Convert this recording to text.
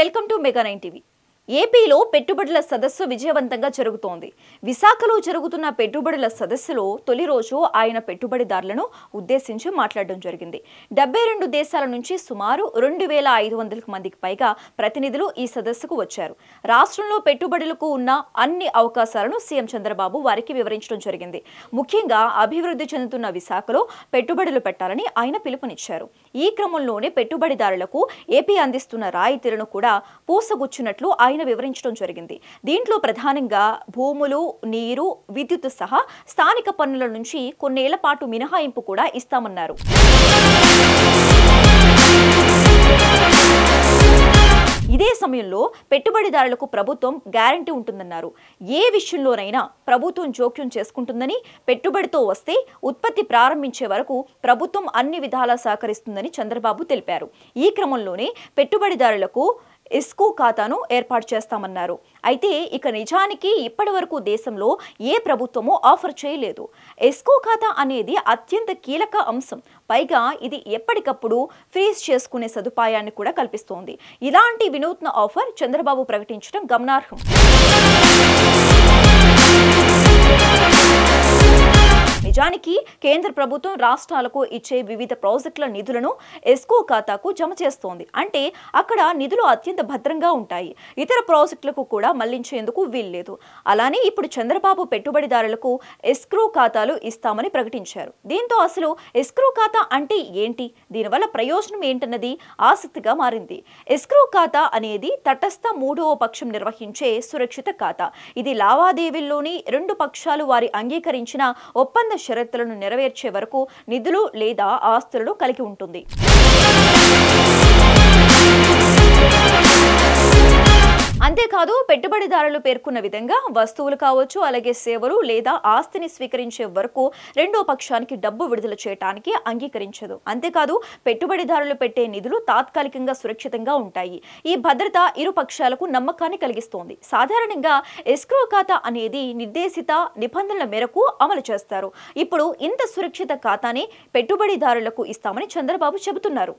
Welcome to mega 9 TV. ఏపీలో పెట్టుబడుల సదస్సు విజయవంతంగా జరుగుతోంది. విశాఖలో జరుగుతున్న పెట్టుబడుల సదస్సులో తొలి రోజు ఆయన పెట్టుబడిదారులను ఉద్దేశించి మాట్లాడడం జరిగింది. 72 దేశాల నుంచి సుమారు 2500 మందికి పైగా ప్రతినిధులు ఈ సదస్సుకు వచ్చారు. రాష్ట్రంలో పెట్టుబడులకు ఉన్న అన్ని అవకాశాలను సీఎం చంద్రబాబు వారికి వివరించడం జరిగింది. ముఖ్యంగా అభివృద్ధి చెందుతున్న విశాఖలో పెట్టుబడులు పెట్టాలని ఆయన పిలుపునిచ్చారు. ఈ క్రమంలోనే పెట్టుబడిదారులకు ఏపీ అందిస్తున్న రాయితీలను కూడా పూసగుచ్చినట్లు ఆయన వివరించడం జరిగింది. దీంట్లో ప్రధానంగా భూములు, నీరు, విద్యుత్ సహా స్థానిక పన్నుల నుంచి కొన్నేళ్ల పాటు మినహాయింపు కూడా ఇస్తామన్నారు. ఇదే సమయంలో పెట్టుబడిదారులకు ప్రభుత్వం గ్యారంటీ ఉంటుందన్నారు. ఏ విషయంలోనైనా ప్రభుత్వం జోక్యం చేసుకుంటుందని, పెట్టుబడితో వస్తే ఉత్పత్తి ప్రారంభించే వరకు ప్రభుత్వం అన్ని విధాలా సహకరిస్తుందని చంద్రబాబు తెలిపారు. ఈ క్రమంలోనే పెట్టుబడిదారులకు ఎస్కో ఖాతాను ఏర్పాటు చేస్తామన్నారు. అయితే ఇక నిజానికి ఇప్పటి వరకు దేశంలో ఏ ప్రభుత్వమూ ఆఫర్ చేయలేదు. ఎస్కో ఖాతా అనేది అత్యంత కీలక అంశం. పైగా ఇది ఎప్పటికప్పుడు ఫ్రీజ్ చేసుకునే సదుపాయాన్ని కూడా కల్పిస్తోంది. ఇలాంటి వినూత్న ఆఫర్ చంద్రబాబు ప్రకటించడం గమనార్హం. నిజానికి కేంద్ర ప్రభుత్వం రాష్ట్రాలకు ఇచ్చే వివిధ ప్రాజెక్టుల నిధులను ఎస్కో ఖాతాకు జమ చేస్తోంది. అంటే అక్కడ నిధులు అత్యంత భద్రంగా ఉంటాయి. ఇతర ప్రాజెక్టులకు కూడా మళ్లించేందుకు వీల్లేదు. అలానే ఇప్పుడు చంద్రబాబు పెట్టుబడిదారులకు ఎస్క్రో ఖాతాలు ఇస్తామని ప్రకటించారు. దీంతో అసలు ఎస్క్రో ఖాతా అంటే ఏంటి, దీనివల్ల ప్రయోజనం ఏంటన్నది ఆసక్తిగా మారింది. ఎస్క్రో ఖాతా అనేది తటస్థ మూడవ పక్షం నిర్వహించే సురక్షిత ఖాతా. ఇది లావాదేవీల్లోని రెండు పక్షాలు వారి అంగీకరించిన ఒప్పంద షరతులను నెరవేర్చే వరకు నిధులు లేదా ఆస్తులను కలిగి ఉంటుంది. అంతేకాదు పెట్టుబడిదారులు పేర్కొన్న విధంగా వస్తువులు కావచ్చు, అలాగే సేవలు లేదా ఆస్తిని స్వీకరించే వరకు రెండో పక్షానికి డబ్బు విడుదల చేయడానికి అంగీకరించదు. అంతేకాదు పెట్టుబడిదారులు పెట్టే నిధులు తాత్కాలికంగా సురక్షితంగా ఉంటాయి. ఈ భద్రత ఇరు పక్షాలకు నమ్మకాన్ని కలిగిస్తోంది. సాధారణంగా ఎస్క్రో ఖాతా అనేది నిర్దేశిత నిబంధనల మేరకు అమలు చేస్తారు. ఇప్పుడు ఇంత సురక్షిత ఖాతాని పెట్టుబడిదారులకు ఇస్తామని చంద్రబాబు చెబుతున్నారు.